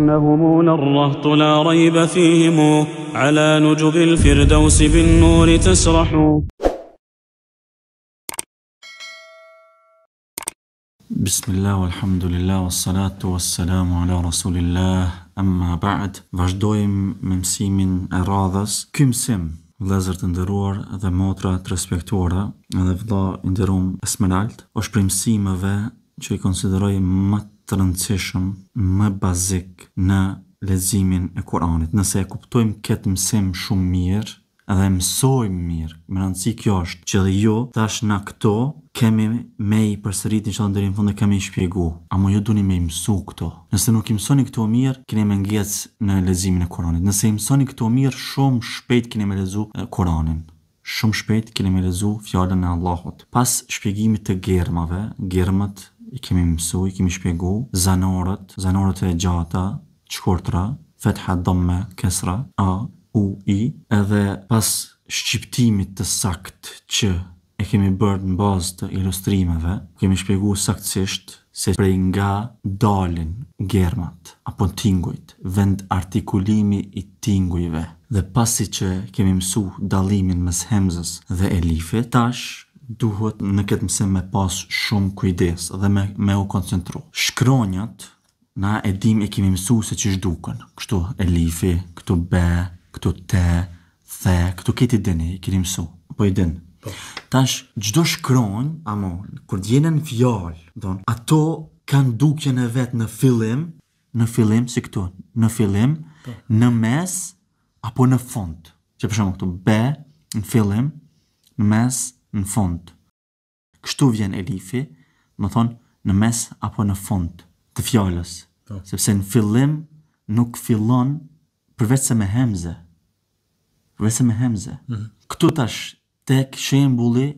إنهم للرهط لا ريب فيهم على نجب الفردوس بالنور تسرح. بسم الله والحمد لله والصلاة والسلام على رسول الله أما بعد. Vazhdojmë me mësimin e radhës. Ky mësim, vëllezër të nderuar dhe motra të respektuara, edhe vëlla i nderuar Esmerald, është prej mësimeve që I konsideroj më të rëndësishëm, më bazik në leximin e Kuranit. Nëse e kuptojmë këtë mësim shumë mirë, edhe mësojmë mirë, më rëndësi kjo është që dhe ju tash na këto kemi me I përsërit inshallah deri në fund e kemi I shpjegu, ama ju duni me I mësu këto. Nëse nuk I mësoni këto mirë, keni me ngec në leximin e Kuranit. Nëse I mësoni këto mirë, shumë shpejt keni me lexu Kuranin. Shumë shpejt keni me lexu fjalën e Allahut. Pas shpjegimit të germave, germat I kemi mësu, I kemi shpjegu, zanorët e gjata, shkurtra, fetha, dhamme, kesra, a, u, I, edhe pas shqiptimit të sakt që e kemi bërë në bazë të ilustrimeve, kemi shpjegu saktësisht se prej nga dalin germat, apo tingujt, vend artikulimi I tingujve. Dhe pasi që kemi mësu dallimin mes hemzës dhe elifit, tash duhet në këtë mësim me pas shumë kujdes dhe me u koncentru. Shkronjat, na e dim e kemi mësu se që shduken. Kështu elifi, këtu be, këtu te, the, këtu këtë I dini, I keni mësu. Po I din. Tash, gjdo shkronj, kur t'jenen fjallë, ato kanë dukjen e vetë në fillim, si këtu, në fillim, në mes, apo në fund. Që për shumë këtu, be, në fillim, në mes, në fund. Kështu vjen elifi, më thonë, në mes apo në fund të fjallës. Sepse në fillim nuk fillon përveç se me hemze. Këtu tash tek shembulli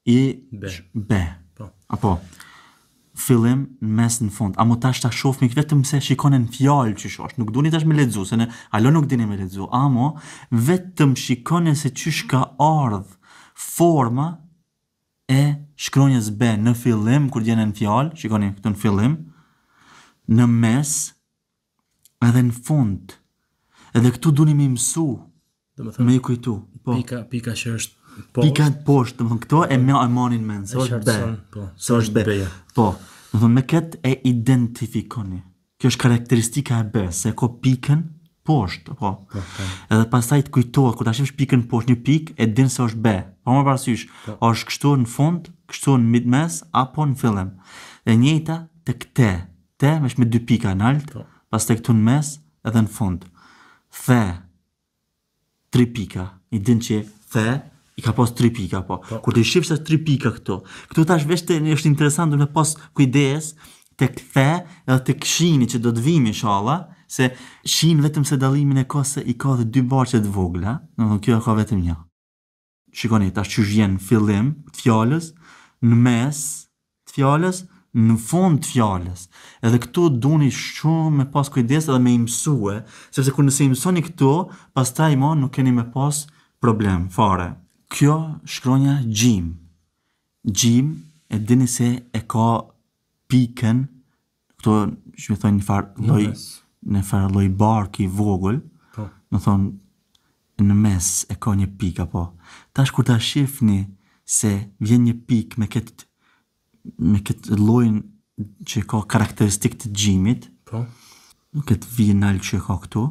I be. Apo fillim, në mes, në fund. Amo tash ta shofmi vetëm se shikonin fjallë qysh është. Nuk duni tash me lexu, se ne alo nuk dini me lexu. Amo vetëm shikonin se qysh ka ardh forma e shkronjës be në fillim, kur gjenë në fjallë, shikoni këtu në fillim, në mes, edhe në fund. Edhe këtu duni me mësu, me I kujtu. Pika që është poshtë. Pika poshtë, këto e me manin men, se është be. Se është be. Po, me këtë e identifikoni. Kjo është karakteristika e be, se ko pikën poshtë, po. Edhe pastaj të kujtohet, kur ta shifsh pikën poshtë, një pikë, e din se është be. Pa më parasysh, është kështu në fund, kështu në midmes, apo në fillim. E njëjta të këte, te, me 2 pika në altë, pas të këtu në mes, edhe në fund. The, 3 pika, I din që the, I ka pas 3 pika, po. Kur të shifsh se 3 pika këtu tash veç është interesant me pas kujdes, të the, edhe të kshini që do të vimi, inshallah, se shin vetëm se dallimin e ka se I ka dhe 2 barqe të vogla, kjo ka vetëm një. Shikoni, tash që vjen fillim të fjallës, në mes të fjallës, në fund të fjallës. Edhe këtu duni shumë me pas kujdes edhe me I mësue, sepse kur nëse I mësoni këtu, pastaj nuk keni me pas problem, fare. Kjo shkronja gjim. Gjim, e dini se e ka pikën, këto që me thonë në farë loj bark I vogël, në thonë, në mes e ka një pik, apo. Tash kur ta shifni se vjen një pik me këtë lojnë që ka karakteristik të gjimit, këtë vjenal që ka këtu,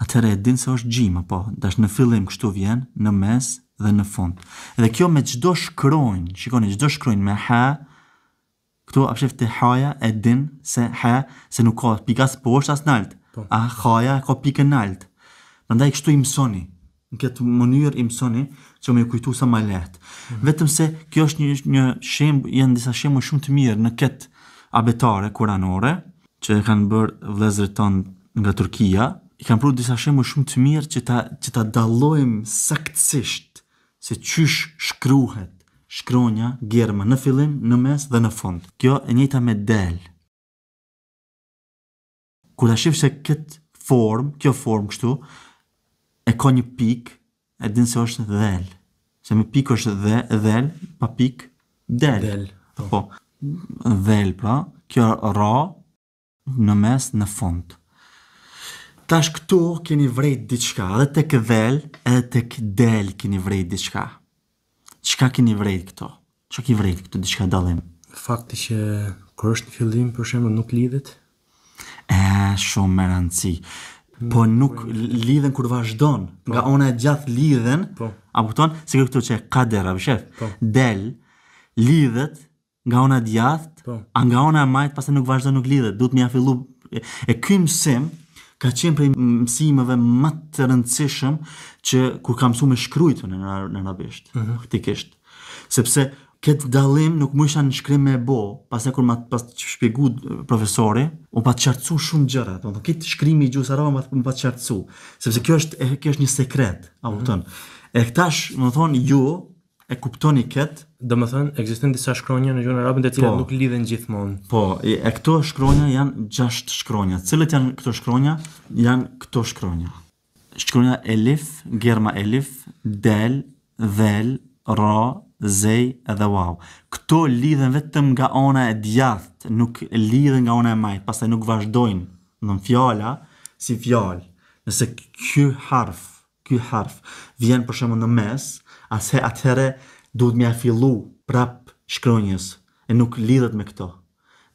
atëre e din se është gjim, apo. Tash në fillim kështu vjen, në mes dhe në fund. Edhe kjo me gjdo shkronjë, shikoni, gjdo shkronjë me ha, këtu apshef të haja e din se ha, se nuk ka pika së poshtë as nalt, a haja ka pikën nalt. Prandaj kështu I mësoni, në këtë mënyrë I mësoni, që me kujtu sa ma lehtë. Vetëm se kjo është një shemb, janë disa shembuj shumë të mirë në këtë abetare kuranore, që kanë bërë vëllezërit tonë nga Turkia, I kanë pru disa shembuj shumë të mirë që ta dallojmë saktësisht se qysh shkruhet shkronja germa në fillim, në mes dhe në fund. Kjo e njëjta me del. Kur ta shifsh se kjo formë kështu, e ka një pik, e din se është dhel. Se me pik është dhel, pa pik, del. Po, dhel pra, kjo ra, në mes, në fund. Tash këtu keni vrejt diçka, edhe tek dhel, edhe tek del keni vrejt diçka. Çka keni vrejt këto? Çka ki vrejt këtu diçka dallim? Fakti që kur është në fillim, për shembull, nuk lidhet. Shumë me rëndësi. Po nuk lidhen kur vazhdon. Nga ona e gjatë lidhen, a kupton? Si këtu që kadera, shef. Del lidhet nga ona e gjatë, a nga ona e majt pastaj nuk vazhdon, nuk lidhet. Duhet më ja fillu e ky mësim ka qenë prej mësimeve më të rëndësishëm që kur kam mësuar me shkruajtën në arabisht, faktikisht. Sepse këtë dallim nuk më isha në shkrim me bo, pastaj kur pas shpjegu profesori, u pa të qartësu shumë gjëra, domethënë këtë shkrimi i gjuhës arabe më pa të qartësu, sepse kjo është një sekret, a kupton? E këtash, domethënë ju e kuptoni këtë, domethënë ekzistojnë disa shkronja në gjuhën arabe të cilat nuk lidhen gjithmonë. Po, e këto shkronja janë 6 shkronja. Cilët janë këto shkronja? Janë këto shkronja. Shkronja elif, germa elif, del, dhel, ra, zej edhe waw. Këto lidhen vetëm nga ona e djathtë, nuk lidhen nga ona e majtë, pastaj nuk vazhdojnë. Në fjala si fjalë. Nëse ky harf vjen për shembull në mes, atëherë duhet më fillu prap shkronjës e nuk lidhet me këto.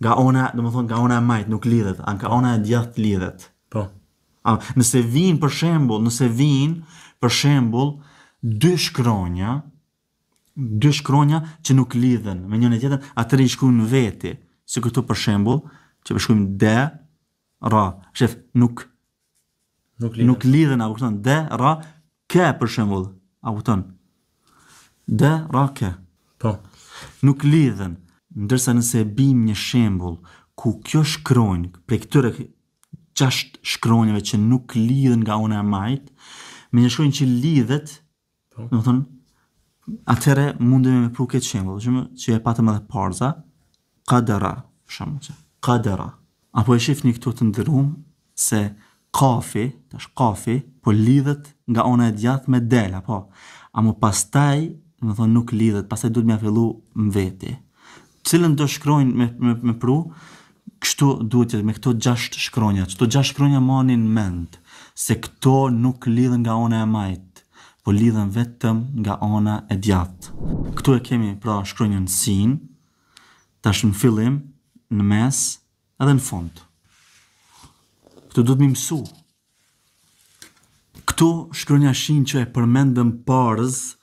Nga ona, domethënë nga ona e majtë nuk lidhet, nga ona e djathtë lidhet. Po. Nëse vijnë për shembull dy shkronja që nuk lidhen me njërin tjetrën, atëherë i shkruajmë veti. Si këtu për shembull, që shkruajmë d, ra. Shef, nuk lidhen, a kupton? D, ra, k për shembull, a kupton? D, ra, k. Po. Nuk lidhen, ndërsa nëse bim një shembull ku kjo shkronjë, prej këtyre 6 shkronjave që nuk lidhen nga ona e majt, me një shkronjë që lidhet, domethënë, atëherë mundemi me pru këtë shembull, që e patëm edhe parza, qadara, qadara. Apo e shifni këtu të ndërum se kafi, po lidhet nga ona e djathtë me del, apo. Amo pastaj, domethënë nuk lidhet, pastaj duhet më fillu më veti. Cilën do shkronjë me pru, kështu duhet me këto 6 shkronja. Këto 6 shkronja marrin mend se këto nuk lidhen nga ona e majt, po lidhen vetëm nga ona e djathtë. Këtu e kemi pra shkronjën sin, tash në fillim, në mes, edhe në fund. Këtu duhet më mësu. Këtu shkronja shin që e përmendëm parës,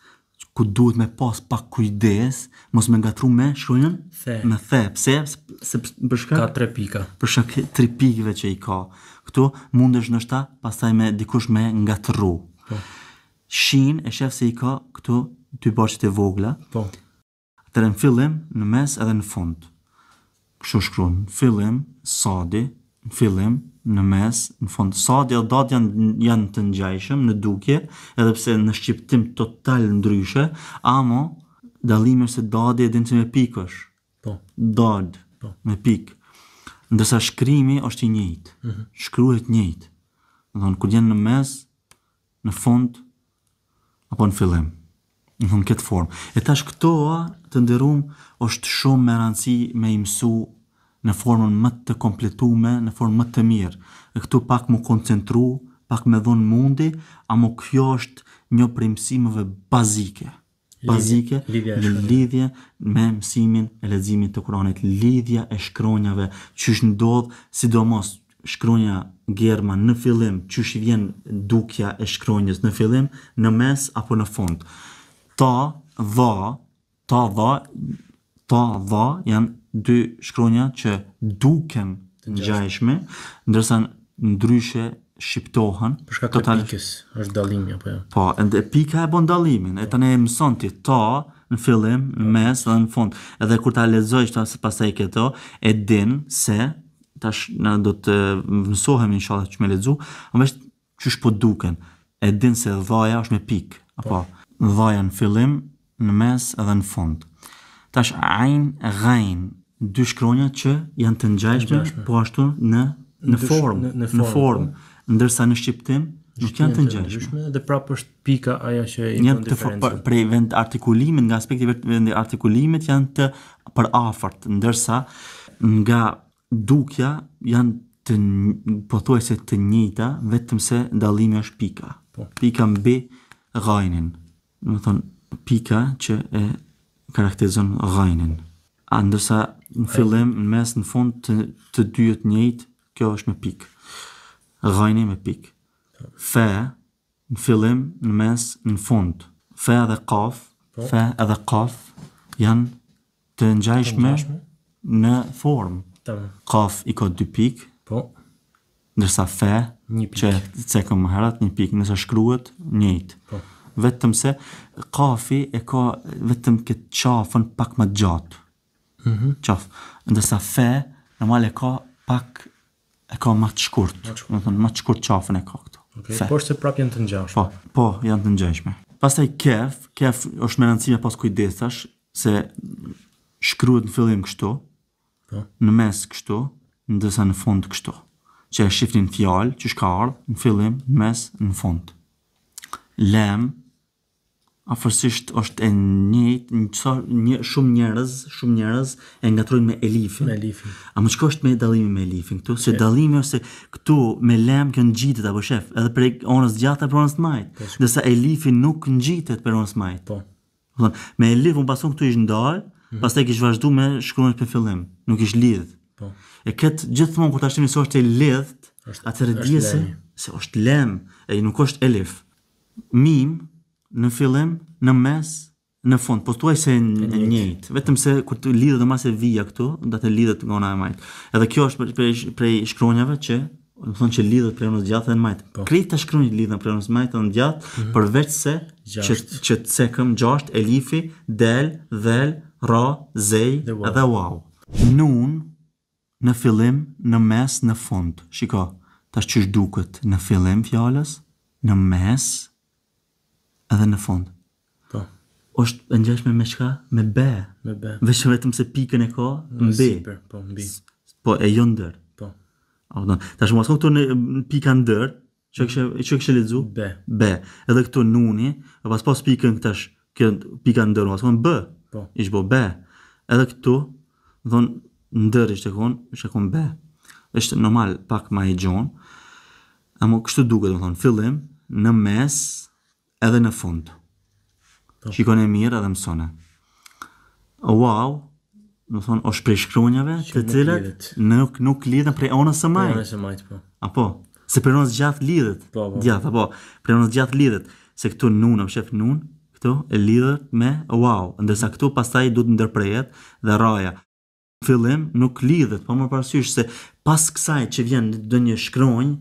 ku duhet me pas pak kujdes, mos me ngatru me shkronjën me the. Pse? Për shkak ka 3 pika. Për shkak 3 pikëve që i ka. Këtu mundesh ndoshta pastaj me dikush me ngatru. Po. Shin e shef se i ka këtu 2 borxhet e vogla. Po. Atëherë në fillim, në mes edhe në fund. Kështu shkruan, në fillim, sadi, në fillim, në mes, në fund. Sadi dhe dad janë të ngjajshëm në dukje, edhe pse në shqiptim total ndryshe, amo dallimi është se dadi e din se me pikë është. Po. Dad, me pikë. Ndërsa shkrimi është i njëjtë. Shkruhet njëjtë. Domethënë kur janë në mes, në fund apo në fillim. Në këtë formë. E tash këto të nderuam është shumë me rëndësi me i mësu në formën më të kompletume, në formën më të mirë. E këtu pak më koncentru, pak me dhon mundi, amo kjo është një prej mësimeve bazike. Lidhje me mësimin e leximit të Kuranit, lidhja e shkronjave, çysh ndodh, sidomos shkronja germa në fillim, çysh i vjen dukja e shkronjës në fillim, në mes apo në fund. Ta, dha janë 2 shkronja që duken ngjajshme, ndërsa ndryshe shqiptohen. Për shkak të pikës, është dallimi apo jo? Po, ende pika e bën dallimin. E tani e mëson ti ta në fillim, në mes dhe në fund. Edhe kur ta lexosh pastaj këto, e din se tash na do të mësohemi inshallah që me lexu, vesh çysh po duken. E din se dhaja është me pikë, apo dhaja në fillim, në mes edhe në fund. Tash ain, ghain, 2 shkronja që janë të ngjajshme, po ashtu në formë, ndërsa në shqiptim nuk janë të ngjajshme. Dhe prapë është pika ajo që i bën diferencën. Prej vend artikulimit, nga aspekti vendi artikulimit janë të përafërt, ndërsa nga dukja janë pothuajse të njëjta, vetëm se dallimi është pika. Pika mbi ghajnin. Do të thonë pika që e karakterizon ghajnin. Ndërsa në fillim, në mes, në fund të dyjet njëjtë, kjo është me pikë. Ghajni me pikë. Fe në fillim, në mes, në fund. Fe edhe qaf janë të ngjashme në formë. Qaf i ka 2 pikë. Ndërsa fe, që cekëm më herët, 1 pikë, nëse shkruhet njëjtë. Vetëm se qafi e ka vetëm këtë qafën pak më gjatë. Qaf. Ndërsa fe, normal e ka më të shkurt. Më të shkurt qafën e ka këtu. Por se prap janë të ngjashme. Po, janë të ngjashme. Pastaj kef është me rëndësi me pas kujdesash se shkruhet në fillim kështu, në mes kështu, ndërsa në fund kështu. Që e shifnin fjalë që shka ardhë në fillim, në mes, në fund. Lem, afërsisht është e njëjtë, shumë njerëz e ngatrojnë me elifin. A më çka është me dallimi me elifin këtu? Se dallimi është se këtu me lem kjo ngjitet apo shef, edhe prej onës gjatë apo onës të majtë. Ndërsa elifi nuk ngjitet për onës majtë. Me elif unë pason këtu ish ndalë, pastaj kish vazhdu me shkruajnë për fillim, nuk ish lidh. E këtë gjithmonë kur ta shihni se është e lidht, atëherë dije se është lem, e nuk është elif. Mim në fillim, në mes, në fund, po thuaj se njëjtë. Vetëm se kur të lidhet dhe mas e vija këtu, do të lidhet nga ona e majtë. Edhe kjo është prej shkronjave që, do thonë që lidhet prej onës gjatë dhe në majtë. Krejta shkronjit lidhen prej onës majtë dhe në gjatë, përveç se që të cekëm 6, elifi, del, dhel, ra, zej edhe wow. Nun në fillim, në mes, në fund. Shiko, tash çish duket në fillim fjalës, në mes edhe në fund. Është e ngjashme me çka? Me be. Veç vetëm se pikën e ka mbi. Po e jo ndër. Tash mos këtu në pika ndër, çka kishe lexu? Be. Edhe këtu nuni, pas pikën tash, kjo pika ndër, mos kon b. Ish bo be. Edhe këtu, thon ndër ishte kon be. Është normal pak më i gjon. Amo kështu duket, do thon, fillim, në mes, edhe në fund. Shikoni mirë edhe mësone. Wow, do thon, është prej shkronjave të cilat nuk lidhen prej onës së majtë. Apo, se prej onës gjatë lidhet. Gjatë, apo, prej onës gjatë lidhet. Se këtu nun, shef nun, këtu e lidhet me wow. Ndërsa këtu pastaj duhet ndërprejet dhe raja. Fillim nuk lidhet, po më parasysh se pas kësaj që vjen ndonjë shkronjë,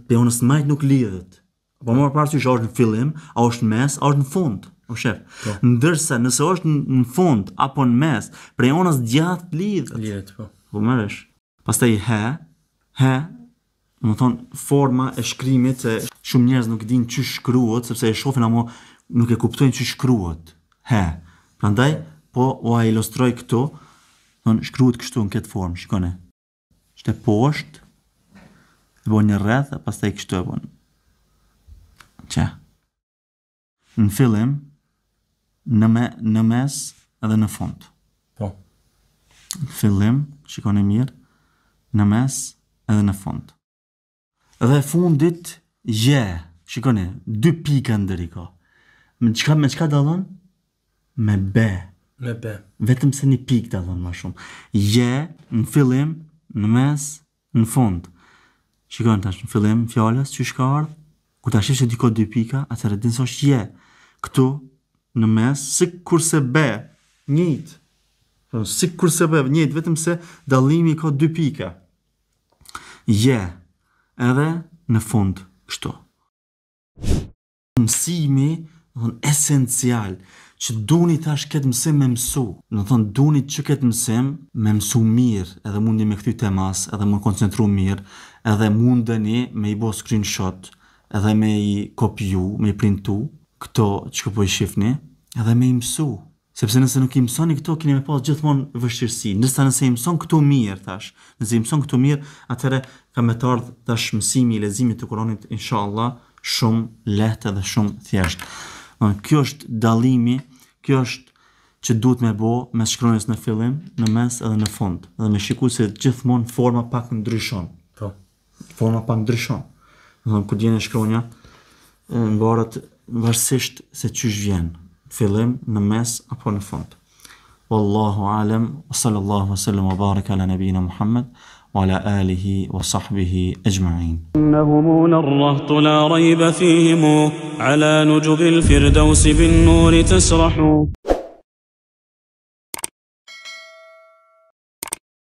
prej onës së majtë nuk lidhet. Po më parasysh është në fillim, a është në mes, a është në fund. O shef, ndërsa nëse është në fund apo në mes, prej onës gjatë lidhet. Po mëresh. Pastaj he, më thonë forma e shkrimit se shumë njerëz nuk dinë çu shkruhet sepse e shohin ama nuk e kuptojnë çu shkruhet. He. Prandaj po ua ilustroj këtu, thonë shkruhet kështu në këtë formë, shikoni. Është poshtë, bën një rreth, pastaj kështu e bën. Që? Në fillim, në mes edhe në fund. Në fillim, shikoni mirë, në mes edhe në fund. Dhe fundit, shikoni, 2 pika ndër i ka. Me çka dallon? Me be. Vetëm se 1 pikë dallon më shumë. Në fillim, në mes, në fund. Shikoni tash, në fillim fjalës që shka ardhë, kur ta shifsh se di ka 2 pika, atëherë din se është këtu në mes, si kurse be, njëjtë. Si kurse be, njëjtë, vetëm se dallimi ka 2 pika. Edhe në fund kështu. Mësimi, esencial, që duni tash këtë mësim me mësu. Në thonë, duni që këtë mësim me mësu mirë, edhe mundi me këty temas, edhe mund koncentru mirë, edhe mundeni me i bo screenshot, edhe me i kopju, me i printu, këto që po i shifni, edhe me i mësu. Sepse nëse nuk i mësoni këto, keni me pas gjithmonë vështirësi. Ndërsa nëse i mëson këto mirë, tash, nëse i mëson këto mirë, atëherë ka me të ardhë tash mësimi i leximit të Kuranit, inshallah, shumë lehtë dhe shumë thjeshtë. Kjo është dallimi, kjo është që duhet me bo mes shkronjës në fillim, në mes edhe në fund. Dhe me shiku se gjithmonë forma pak ndryshon. forma pak ndryshon. Kur djene shkronja, mbaret varësisht se qysh vjen, fillim, në mes apo në fund. Wallahu alem, wa sallallahu wa sallam wa baraka ala nabina Muhammad wa ala alihi wa sahbihi ajma'in. إنهم الرهط لا ريب فيهم على نجب الفردوس بالنور تسرح